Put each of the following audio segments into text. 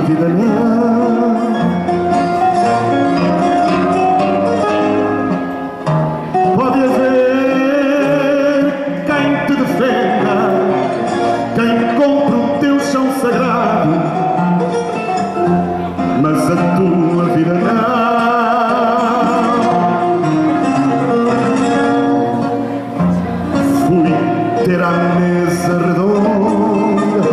vida não. Pode haver quem te defenda, quem compre o teu chão sagrado, mas a tua vida não. Fui ter à mesa redonda,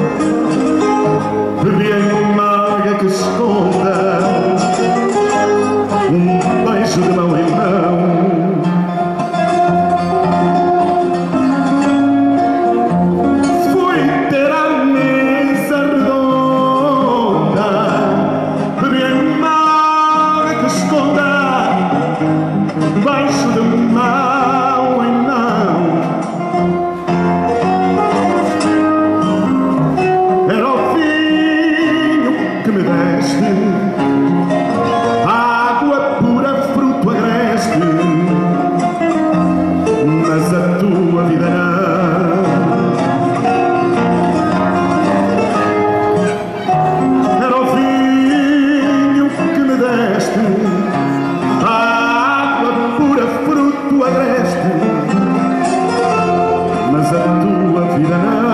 bebi em maga que esconda um beijo de mão em mão. Fui ter à mesa redonda, bebi em maga que esconda um beijo de mão em mão. Era o vinho que me deste, água pura, fruto agreste, mas a tua vida não. Era o vinho que me deste, água pura, fruto agreste, mas a tua vida não.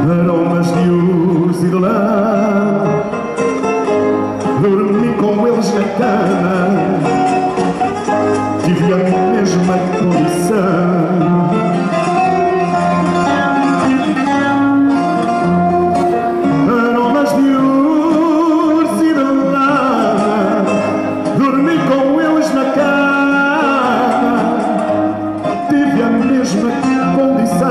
Aromas de urso e de lã, dormi com eles na cama, tive a mesma condição. Aromas de urso e de lã, dormi com eles na cama, tive a mesma condição.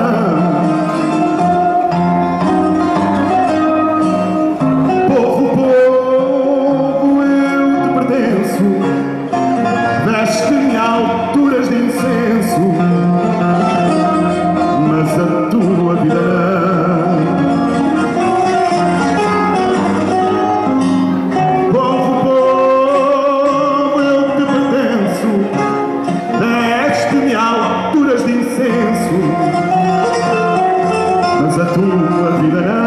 Deste-me a alturas de incenso, mas a tua vida não. Povo, povo, eu te pertenço. Deste-me a alturas de incenso, mas a tua vida não.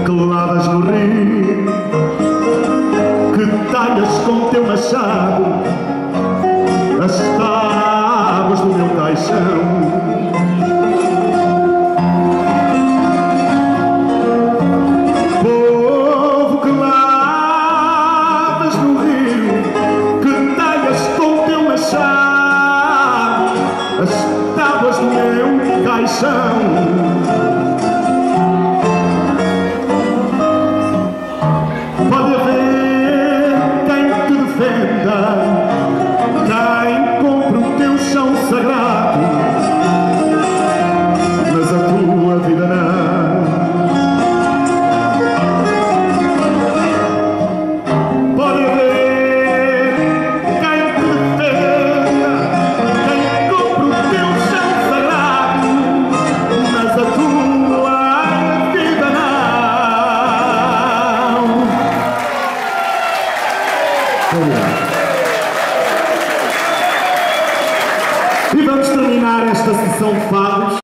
Que lavas no rio, que talhas com teu machado as tábuas do meu caixão.